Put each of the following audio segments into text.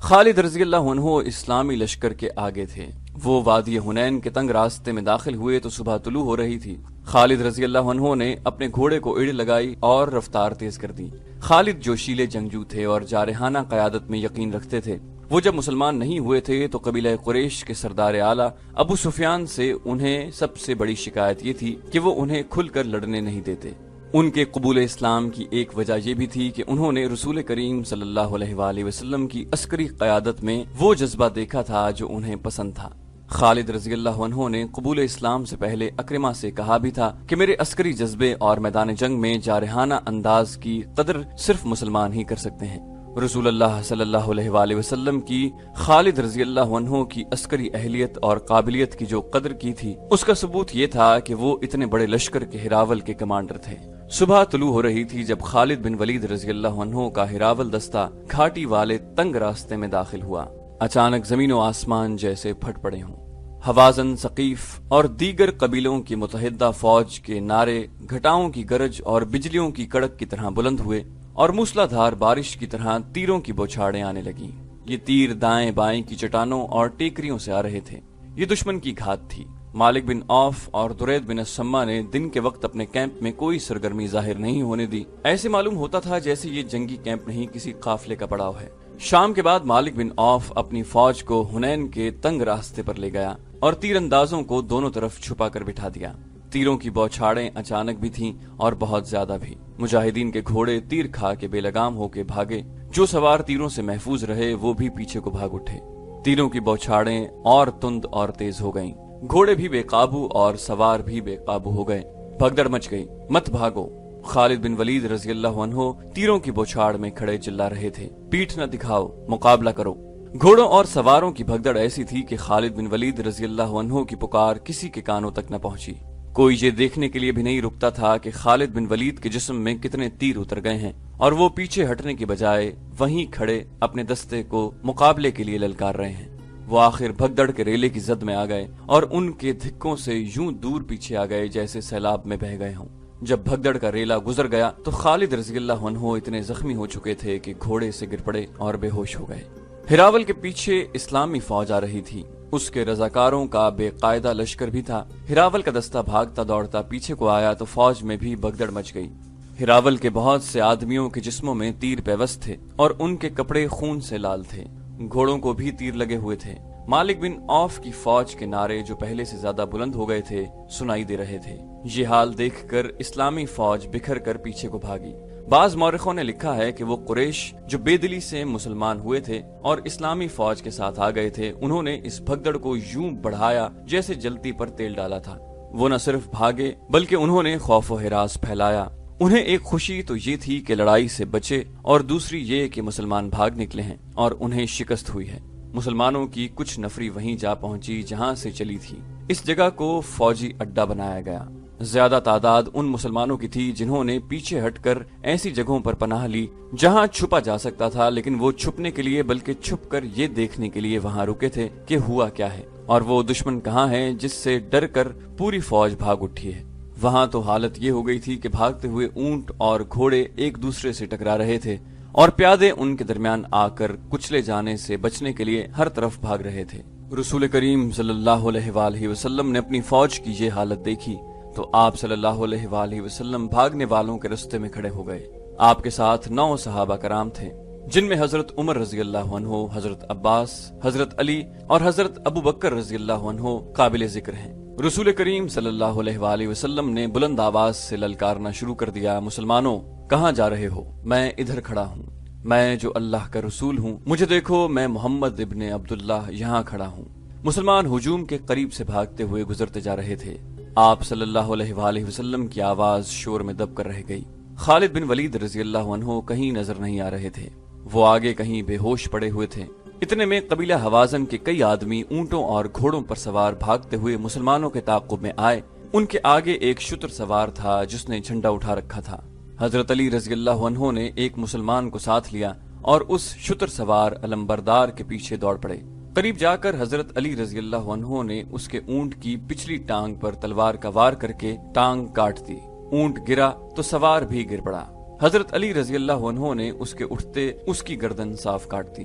خالد رضی اللہ عنہ اسلامی لشکر کے آگے تھے۔ وہ وادی حنین کے تنگ راستے میں داخل ہوئے تو صبح طلوع ہو رہی تھی۔ خالد رضی اللہ عنہ نے اپنے گھوڑے کو ایڑ لگائی اور رفتار تیز کر دی۔ خالد جوشیلے جنگجو تھے اور جارحانہ قیادت میں یقین رکھتے تھے۔ وہ جب مسلمان نہیں ہوئے تھے تو قبیلہ قریش کے سردار اعلیٰ ابو سفیان سے انہیں سب سے بڑی شکایت یہ تھی کہ وہ انہیں کھل کر لڑنے نہیں دیتے۔ ان کے قبول اسلام کی ایک وجہ یہ بھی تھی کہ انہوں نے رسول کریم صلی اللہ علیہ وآلہ وسلم کی عسکری قیادت میں وہ جذبہ دیکھا تھا جو انہیں پسند تھا۔ خالد رضی اللہ عنہ نے قبول اسلام سے پہلے اکرمہ سے کہا بھی تھا کہ میرے عسکری جذبے اور میدان جنگ میں جارحانہ انداز کی قدر صرف مسلمان ہی کر سکتے ہیں۔ رسول اللہ صلی اللہ علیہ وآلہ وسلم کی خالد رضی اللہ عنہ کی عسکری اہلیت اور قابلیت کی جو قدر کی تھی، اس کا ثبوت یہ تھا کہ وہ اتنے بڑے لشکر کے ہراول کے کمانڈر تھے۔ صبح طلوع ہو رہی تھی جب خالد بن ولید رضی اللہ عنہ کا ہراول دستہ گھاٹی والے تنگ راستے میں داخل ہوا۔ اچانک زمین و آسمان جیسے پھٹ پڑے ہوں۔ حوازن، ثقیف اور دیگر قبیلوں کی متحدہ فوج کے نعرے گھٹاؤں کی گرج اور بجلیوں کی کڑک کی طرح بلند ہوئے اور موسلا دھار بارش کی طرح تیروں کی بوچھاڑیں آنے لگیں۔ یہ تیر دائیں بائیں کی چٹانوں اور ٹیکریوں سے آ رہے تھے۔ یہ دشمن کی گھات تھی۔ مالک بن عوف اور درید بن السما نے دن کے وقت اپنے کیمپ میں کوئی سرگرمی ظاہر نہیں ہونے دی۔ ایسے معلوم ہوتا تھا جیسے یہ جنگی کیمپ نہیں، کسی قافلے کا پڑاؤ ہے۔ شام کے بعد مالک بن عوف اپنی فوج کو حنین کے تنگ راستے پر لے گیا اور تیر اندازوں کو دونوں طرف چھپا کر بٹھا دیا۔ تیروں کی بوچھاڑیں اچانک بھی تھیں اور بہت زیادہ بھی۔ مجاہدین کے گھوڑے تیر کھا کے بے لگام ہو کے بھاگے۔ جو سوار تیروں سے محفوظ رہے وہ بھی پیچھے کو بھاگ اٹھے۔ تیروں کی بوچھاڑیں اور تند اور تیز ہو گئیں۔ گھوڑے بھی بے قابو اور سوار بھی بے قابو ہو گئے۔ بھگدڑ مچ گئی۔ مت بھاگو! خالد بن ولید رضی اللہ عنہ تیروں کی بوچھاڑ میں کھڑے چلا رہے تھے۔ پیٹھ نہ دکھاؤ، مقابلہ کرو۔ گھوڑوں اور سواروں کی بھگدڑ ایسی تھی کہ خالد بن ولید رضی اللہ عنہ کی پکار کسی کے کانوں تک نہ پہنچی۔ کوئی یہ دیکھنے کے لیے بھی نہیں رکتا تھا کہ خالد بن ولید کے جسم میں کتنے تیر اتر گئے ہیں اور وہ پیچھے ہٹنے کی بجائے وہیں کھڑے اپنے دستے کو مقابلے کے لیے للکار رہے ہیں۔ وہ آخر بھگدڑ کے ریلے کی زد میں آ گئے اور ان کے دھکوں سے یوں دور پیچھے آ گئے جیسے سیلاب میں بہہ گئے ہوں۔ جب بھگدڑ کا ریلا گزر گیا تو خالد رضی اللہ عنہ اتنے زخمی ہو چکے تھے کہ گھوڑے سے گر پڑے اور بے ہوش ہو گئے۔ ہراول کے پیچھے اسلامی فوج آ رہی تھی۔ اس کے رضاکاروں کا بے قاعدہ لشکر بھی تھا۔ ہراول کا دستہ بھاگتا دوڑتا پیچھے کو آیا تو فوج میں بھی بھگدڑ مچ گئی۔ ہراول کے بہت سے آدمیوں کے جسموں میں تیر پیوست تھے اور ان کے کپڑے خون سے لال تھے۔ گھوڑوں کو بھی تیر لگے ہوئے تھے۔ مالک بن عوف کی فوج کے نعرے جو پہلے سے زیادہ بلند ہو گئے تھے سنائی دے رہے تھے۔ یہ حال دیکھ کر اسلامی فوج بکھر کر پیچھے کو بھاگی۔ بعض مورخوں نے لکھا ہے کہ وہ قریش جو بے دلی سے مسلمان ہوئے تھے اور اسلامی فوج کے ساتھ آ گئے تھے، انہوں نے اس بھگدڑ کو یوں بڑھایا جیسے جلتی پر تیل ڈالا تھا۔ وہ نہ صرف بھاگے بلکہ انہوں نے خوف و ہراس پھیلایا۔ انہیں ایک خوشی تو یہ تھی کہ لڑائی سے بچے اور دوسری یہ کہ مسلمان بھاگ نکلے ہیں اور انہیں شکست ہوئی ہے۔ مسلمانوں کی کچھ نفری وہیں جا پہنچی جہاں سے چلی تھی۔ اس جگہ کو فوجی اڈا بنایا گیا۔ زیادہ تعداد ان مسلمانوں کی تھی جنہوں نے پیچھے ہٹ کر ایسی جگہوں پر پناہ لی جہاں چھپا جا سکتا تھا، لیکن وہ چھپنے کے لیے بلکہ چھپ کر یہ دیکھنے کے لیے وہاں رکے تھے کہ ہوا کیا ہے اور وہ دشمن کہاں ہے جس سے ڈر کر پوری فوج بھاگ اٹھی ہے۔ وہاں تو حالت یہ ہو گئی تھی کہ بھاگتے ہوئے اونٹ اور گھوڑے ایک دوسرے سے ٹکرا رہے تھے اور پیادے ان کے درمیان آ کر کچلے جانے سے بچنے کے لیے ہر طرف بھاگ رہے تھے۔ رسول کریم صلی اللہ علیہ وآلہ وسلم نے اپنی فوج کی یہ حالت دیکھی تو آپ صلی اللہ علیہ وآلہ وسلم بھاگنے والوں کے رستے میں کھڑے ہو گئے۔ آپ کے ساتھ 9 صحابہ کرام تھے، جن میں حضرت عمر رضی اللہ عنہ، حضرت عباس، حضرت علی اور حضرت ابو بکر رضی اللہ عنہ قابل ذکر ہیں۔ رسول کریم صلی اللہ علیہ وآلہ وسلم نے بلند آواز سے للکارنا شروع کر دیا، مسلمانوں کہاں جا رہے ہو؟ میں ادھر کھڑا ہوں، میں جو اللہ کا رسول ہوں، مجھے دیکھو، میں محمد ابن عبداللہ یہاں کھڑا ہوں۔ مسلمان ہجوم کے قریب سے بھاگتے ہوئے گزرتے جا رہے تھے۔ آپ صلی اللہ علیہ وآلہ وسلم کی آواز شور میں دب کر رہ گئی۔ خالد بن ولید رضی اللہ عنہ کہیں نظر نہیں آ رہے تھے۔ وہ آگے کہیں بے ہوش پڑے ہوئے تھے۔ اتنے میں قبیلہ حوازن کے کئی آدمی اونٹوں اور گھوڑوں پر سوار بھاگتے ہوئے مسلمانوں کے تعاقب میں آئے۔ ان کے آگے ایک شتر سوار تھا جس نے جھنڈا اٹھا رکھا تھا۔ حضرت علی رضی اللہ عنہ نے ایک مسلمان کو ساتھ لیا اور اس شتر سوار علمبردار کے پیچھے دوڑ پڑے۔ قریب جا کر حضرت علی رضی اللہ عنہ نے اس کے اونٹ کی پچھلی ٹانگ پر تلوار کا وار کر کے ٹانگ کاٹ دی۔ اونٹ گرا تو سوار بھی گر پڑا۔ حضرت علی رضی اللہ عنہ نے اس کے اٹھتے اس کی گردن صاف کاٹ دی۔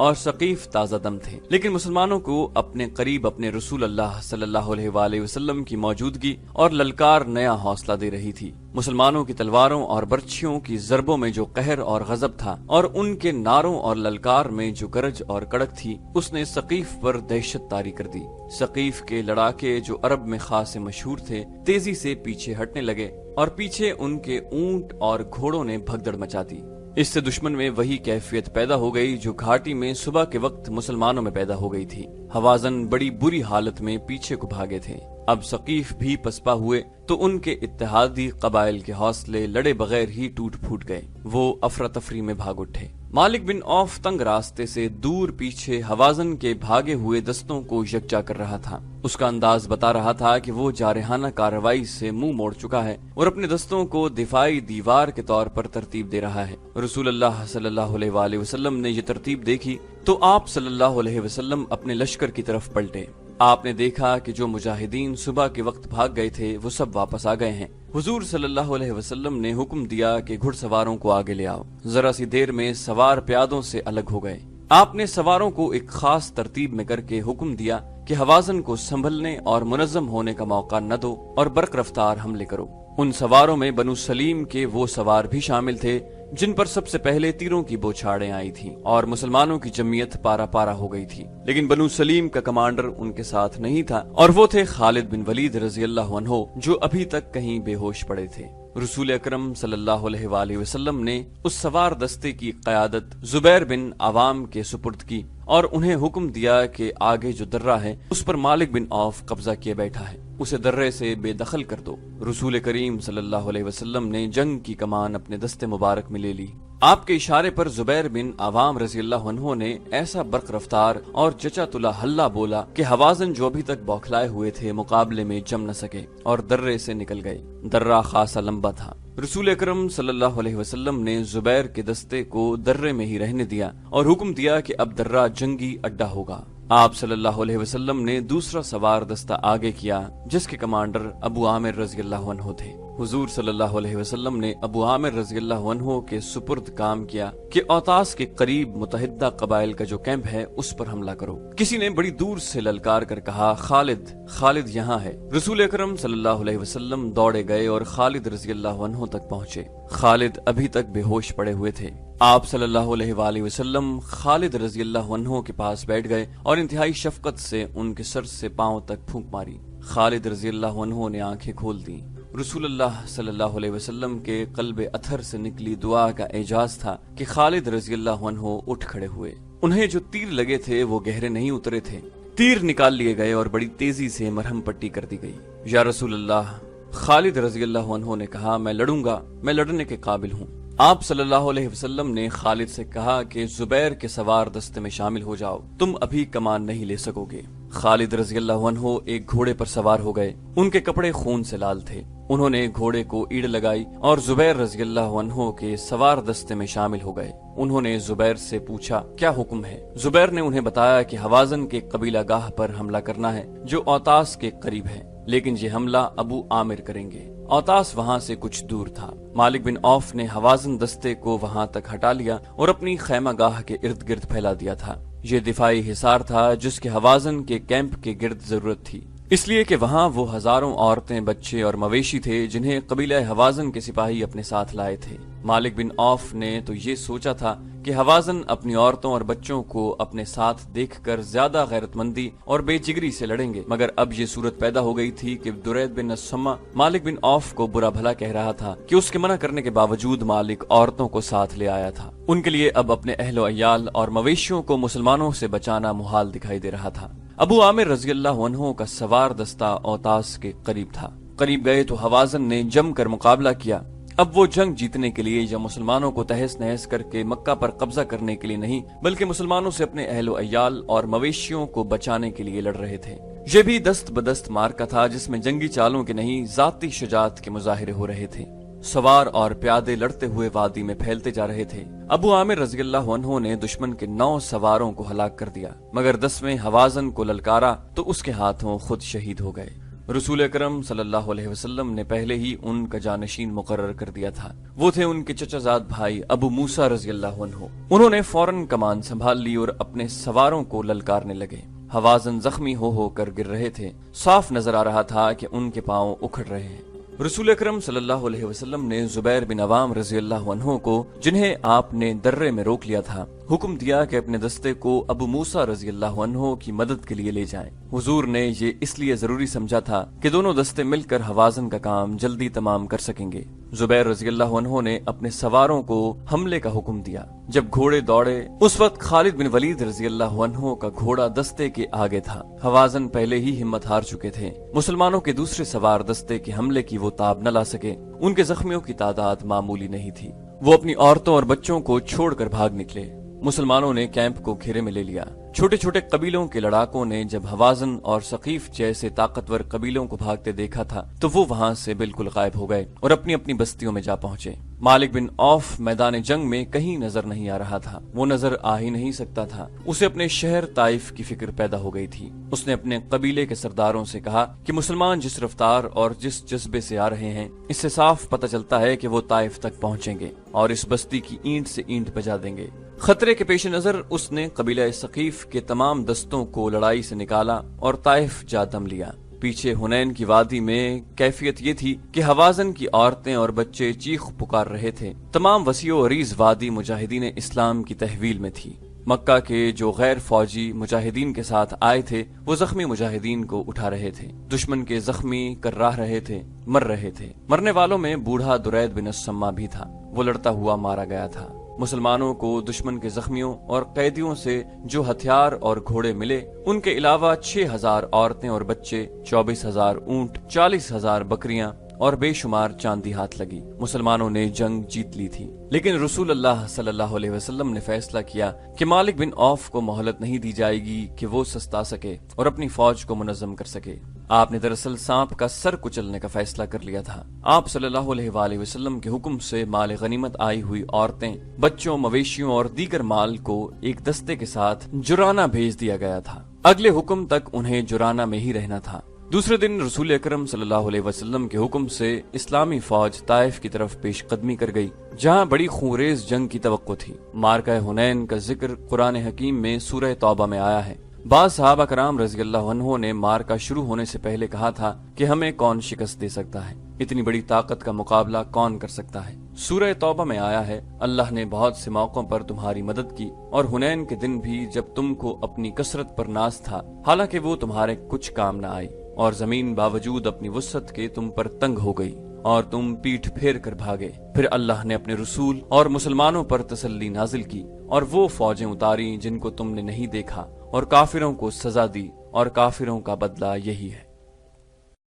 اور ثقیف تازہ دم تھے، لیکن مسلمانوں کو اپنے قریب اپنے رسول اللہ صلی اللہ علیہ وآلہ وسلم کی موجودگی اور للکار نیا حوصلہ دے رہی تھی۔ مسلمانوں کی تلواروں اور برچھیوں کی ضربوں میں جو قہر اور غضب تھا اور ان کے نعروں اور للکار میں جو گرج اور کڑک تھی، اس نے ثقیف پر دہشت طاری کر دی۔ ثقیف کے لڑاکے جو عرب میں خاص مشہور تھے تیزی سے پیچھے ہٹنے لگے اور پیچھے ان کے اونٹ اور گھوڑوں نے بھگدڑ مچا دی۔ اس سے دشمن میں وہی کیفیت پیدا ہو گئی جو گھاٹی میں صبح کے وقت مسلمانوں میں پیدا ہو گئی تھی۔ ہوازن بڑی بری حالت میں پیچھے کو بھاگے تھے۔ اب ثقیف بھی پسپا ہوئے تو ان کے اتحادی قبائل کے حوصلے لڑے بغیر ہی ٹوٹ پھوٹ گئے۔ وہ افراتفری میں بھاگ اٹھے۔ مالک بن عوف تنگ راستے سے دور پیچھے ہوازن کے بھاگے ہوئے دستوں کو یکجا کر رہا تھا۔ اس کا انداز بتا رہا تھا کہ وہ جارحانہ کارروائی سے منہ موڑ چکا ہے اور اپنے دستوں کو دفاعی دیوار کے طور پر ترتیب دے رہا ہے۔ رسول اللہ صلی اللہ علیہ وآلہ وسلم نے یہ ترتیب دیکھی تو آپ صلی اللہ علیہ وسلم اپنے لشکر کی طرف پلٹے۔ آپ نے دیکھا کہ جو مجاہدین صبح کے وقت بھاگ گئے تھے وہ سب واپس آ گئے ہیں۔ حضور صلی اللہ علیہ وسلم نے حکم دیا کہ گھڑ سواروں کو آگے لے آؤ۔ ذرا سی دیر میں سوار پیادوں سے الگ ہو گئے۔ آپ نے سواروں کو ایک خاص ترتیب میں کر کے حکم دیا کہ ہوازن کو سنبھلنے اور منظم ہونے کا موقع نہ دو اور برق رفتار حملے کرو۔ ان سواروں میں بنو سلیم کے وہ سوار بھی شامل تھے جن پر سب سے پہلے تیروں کی بوچھاڑیں آئی تھیں اور مسلمانوں کی جمعیت پارا پارا ہو گئی تھی، لیکن بنو سلیم کا کمانڈر ان کے ساتھ نہیں تھا اور وہ تھے خالد بن ولید رضی اللہ عنہ، جو ابھی تک کہیں بے ہوش پڑے تھے۔ رسول اکرم صلی اللہ علیہ وآلہ وسلم نے اس سوار دستے کی قیادت زبیر بن عوام کے سپرد کی اور انہیں حکم دیا کہ آگے جو درہ ہے اس پر مالک بن عوف قبضہ کیے بیٹھا ہے، اسے درے سے بے دخل کر دو۔ رسول کریم صلی اللہ علیہ وسلم نے جنگ کی کمان اپنے دستے مبارک میں لے لی۔ آپ کے اشارے پر زبیر بن عوام رضی اللہ عنہ نے ایسا برق رفتار اور چچا تلا ہلا بولا کہ ہوازن جو ابھی تک بوکھلائے ہوئے تھے مقابلے میں جم نہ سکے اور درے سے نکل گئے۔ درہ خاصا لمبا تھا۔ رسول اکرم صلی اللہ علیہ وسلم نے زبیر کے دستے کو درے میں ہی رہنے دیا اور حکم دیا کہ اب درہ جنگی اڈا ہوگا۔ آپ صلی اللہ علیہ وسلم نے دوسرا سوار دستہ آگے کیا جس کے کمانڈر ابو عامر رضی اللہ عنہ تھے۔ حضور صلی اللہ علیہ وسلم نے ابو عامر رضی اللہ عنہ کے سپرد کام کیا کہ اوتاس کے قریب متحدہ قبائل کا جو کیمپ ہے اس پر حملہ کرو۔ کسی نے بڑی دور سے للکار کر کہا، خالد خالد یہاں ہے۔ رسول اکرم صلی اللہ علیہ وسلم دوڑے گئے اور خالد رضی اللہ عنہ تک پہنچے۔ خالد ابھی تک بے ہوش پڑے ہوئے تھے۔ آپ صلی اللہ علیہ وآلہ وسلم خالد رضی اللہ عنہ کے پاس بیٹھ گئے اور انتہائی شفقت سے ان کے سر سے پاؤں تک پھونک ماری۔ خالد رضی اللہ عنہ نے آنکھیں کھول دیں۔ رسول اللہ صلی اللہ علیہ وسلم کے قلب اطہر سے نکلی دعا کا اعجاز تھا کہ خالد رضی اللہ عنہ اٹھ کھڑے ہوئے۔ انہیں جو تیر لگے تھے وہ گہرے نہیں اترے تھے۔ تیر نکال لیے گئے اور بڑی تیزی سے مرہم پٹی کر دی گئی۔ یا رسول اللہ، خالد رضی اللہ عنہ نے کہا، میں لڑوں گا، میں لڑنے کے قابل ہوں۔ آپ صلی اللہ علیہ وسلم نے خالد سے کہا کہ زبیر کے سوار دستے میں شامل ہو جاؤ، تم ابھی کمان نہیں لے سکو گے۔ خالد رضی اللہ عنہ ایک گھوڑے پر سوار ہو گئے۔ ان کے کپڑے خون سے لال تھے۔ انہوں نے گھوڑے کو ایڑ لگائی اور زبیر رضی اللہ عنہ کے سوار دستے میں شامل ہو گئے۔ انہوں نے زبیر سے پوچھا، کیا حکم ہے؟ زبیر نے انہیں بتایا کہ ہوازن کے قبیلہ گاہ پر حملہ کرنا ہے جو اوتاس کے قریب ہے، لیکن یہ حملہ ابو عامر کریں گے۔ اوتاس وہاں سے کچھ دور تھا۔ مالک بن عوف نے ہوازن دستے کو وہاں تک ہٹا لیا اور اپنی خیمہ گاہ کے ارد گرد پھیلا دیا تھا۔ یہ دفاعی حصار تھا جس کے ہوازن کے کیمپ کے گرد ضرورت تھی، اس لیے کہ وہاں وہ ہزاروں عورتیں، بچے اور مویشی تھے جنہیں قبیلہ ہوازن کے سپاہی اپنے ساتھ لائے تھے۔ مالک بن عوف نے تو یہ سوچا تھا کہ ہوازن اپنی عورتوں اور بچوں کو اپنے ساتھ دیکھ کر زیادہ غیرت مندی اور بے جگری سے لڑیں گے، مگر اب یہ صورت پیدا ہو گئی تھی کہ درید بن السمہ مالک بن عوف کو برا بھلا کہہ رہا تھا کہ اس کے منع کرنے کے باوجود مالک عورتوں کو ساتھ لے آیا تھا۔ ان کے لیے اب اپنے اہل و عیال اور مویشیوں کو مسلمانوں سے بچانا محال دکھائی دے رہا تھا۔ ابو عامر رضی اللہ عنہ کا سوار دستہ اوتاس کے قریب تھا۔ قریب گئے تو ہوازن نے جم کر مقابلہ کیا۔ اب وہ جنگ جیتنے کے لیے یا مسلمانوں کو تہس نہس کر کے مکہ پر قبضہ کرنے کے لیے نہیں، بلکہ مسلمانوں سے اپنے اہل و عیال اور مویشیوں کو بچانے کے لیے لڑ رہے تھے۔ یہ بھی دست بدست مارکا تھا جس میں جنگی چالوں کے نہیں، ذاتی شجاعت کے مظاہرے ہو رہے تھے۔ سوار اور پیادے لڑتے ہوئے وادی میں پھیلتے جا رہے تھے۔ ابو عامر رضی اللہ عنہ نے دشمن کے 9 سواروں کو ہلاک کر دیا، مگر 10ویں ہوازن کو للکارا تو اس کے ہاتھوں خود شہید ہو گئے۔ رسول اکرم صلی اللہ علیہ وسلم نے پہلے ہی ان کا جانشین مقرر کر دیا تھا۔ وہ تھے ان کے چچا زاد بھائی ابو موسیٰ رضی اللہ عنہ۔ انہوں نے فوراً کمان سنبھال لی اور اپنے سواروں کو للکارنے لگے۔ حوازن زخمی ہو کر گر رہے تھے، صاف نظر آ رہا تھا کہ ان کے پاؤں اکھڑ رہے ہیں۔ رسول اکرم صلی اللہ علیہ وسلم نے زبیر بن عوام رضی اللہ عنہ کو، جنہیں آپ نے درے میں روک لیا تھا، حکم دیا کہ اپنے دستے کو ابو موسیٰ رضی اللہ عنہ کی مدد کے لیے لے جائیں۔ حضور نے یہ اس لیے ضروری سمجھا تھا کہ دونوں دستے مل کر حوازن کا کام جلدی تمام کر سکیں گے۔ زبیر رضی اللہ عنہ نے اپنے سواروں کو حملے کا حکم دیا۔ جب گھوڑے دوڑے، اس وقت خالد بن ولید رضی اللہ عنہ کا گھوڑا دستے کے آگے تھا۔ حوازن پہلے ہی ہمت ہار چکے تھے۔ مسلمانوں کے دوسرے سوار دستے کے حملے کی وہ تاب نہ لا سکے۔ ان کے زخمیوں کی تعداد معمولی نہیں تھی۔ وہ اپنی عورتوں اور بچوں کو چھوڑ کر بھاگ نکلے۔ مسلمانوں نے کیمپ کو گھیرے میں لے لیا۔ چھوٹے چھوٹے قبیلوں کے لڑاکوں نے جب حوازن اور ثقیف جیسے طاقتور قبیلوں کو بھاگتے دیکھا تھا تو وہ وہاں سے بالکل غائب ہو گئے اور اپنی اپنی بستیوں میں جا پہنچے۔ مالک بن عوف میدان جنگ میں کہیں نظر نہیں آ رہا تھا۔ وہ نظر آ ہی نہیں سکتا تھا۔ اسے اپنے شہر طائف کی فکر پیدا ہو گئی تھی۔ اس نے اپنے قبیلے کے سرداروں سے کہا کہ مسلمان جس رفتار اور جس جذبے سے آ رہے ہیں، اس سے صاف پتہ چلتا ہے کہ وہ طائف تک پہنچیں گے اور اس بستی کی اینٹ سے اینٹ بجا دیں گے۔ خطرے کے پیش نظر اس نے قبیلہ ثقیف کے تمام دستوں کو لڑائی سے نکالا اور طائف جا دم لیا۔ پیچھے حنین کی وادی میں کیفیت یہ تھی کہ حوازن کی عورتیں اور بچے چیخ پکار رہے تھے۔ تمام وسیع و عریض وادی مجاہدین اسلام کی تحویل میں تھی۔ مکہ کے جو غیر فوجی مجاہدین کے ساتھ آئے تھے وہ زخمی مجاہدین کو اٹھا رہے تھے۔ دشمن کے زخمی کرراہ رہے تھے، مر رہے تھے۔ مرنے والوں میں بوڑھا درید بن السما بھی تھا۔ وہ لڑتا ہوا مارا گیا تھا۔ مسلمانوں کو دشمن کے زخمیوں اور قیدیوں سے جو ہتھیار اور گھوڑے ملے، ان کے علاوہ 6,000 عورتیں اور بچے، 24,000 اونٹ، 40,000 بکریاں اور بے شمار چاندی ہاتھ لگی۔ مسلمانوں نے جنگ جیت لی تھی، لیکن رسول اللہ صلی اللہ علیہ وسلم نے فیصلہ کیا کہ مالک بن عوف کو مہلت نہیں دی جائے گی کہ وہ سستا سکے اور اپنی فوج کو منظم کر سکے۔ آپ نے دراصل سانپ کا سر کچلنے کا فیصلہ کر لیا تھا۔ آپ صلی اللہ علیہ وآلہ وسلم کے حکم سے مال غنیمت آئی ہوئی عورتیں، بچوں، مویشیوں اور دیگر مال کو ایک دستے کے ساتھ جرانہ بھیج دیا گیا تھا۔ اگلے حکم تک انہیں جرانہ میں ہی رہنا تھا۔ دوسرے دن رسول اکرم صلی اللہ علیہ وسلم کے حکم سے اسلامی فوج طائف کی طرف پیش قدمی کر گئی، جہاں بڑی خونریز جنگ کی توقع تھی۔ مارکہ حنین کا ذکر قرآن حکیم میں سورہ توبہ میں آیا ہے۔ بعض صحابہ کرام رضی اللہ عنہ نے مارکہ شروع ہونے سے پہلے کہا تھا کہ ہمیں کون شکست دے سکتا ہے، اتنی بڑی طاقت کا مقابلہ کون کر سکتا ہے۔ سورہ توبہ میں آیا ہے، اللہ نے بہت سے موقعوں پر تمہاری مدد کی، اور حنین کے دن بھی جب تم کو اپنی کثرت پر ناز تھا، حالانکہ وہ تمہارے کچھ کام نہ آئی، اور زمین باوجود اپنی وسعت کے تم پر تنگ ہو گئی اور تم پیٹھ پھیر کر بھاگے۔ پھر اللہ نے اپنے رسول اور مسلمانوں پر تسلی نازل کی اور وہ فوجیں اتاری جن کو تم نے نہیں دیکھا، اور کافروں کو سزا دی، اور کافروں کا بدلہ یہی ہے۔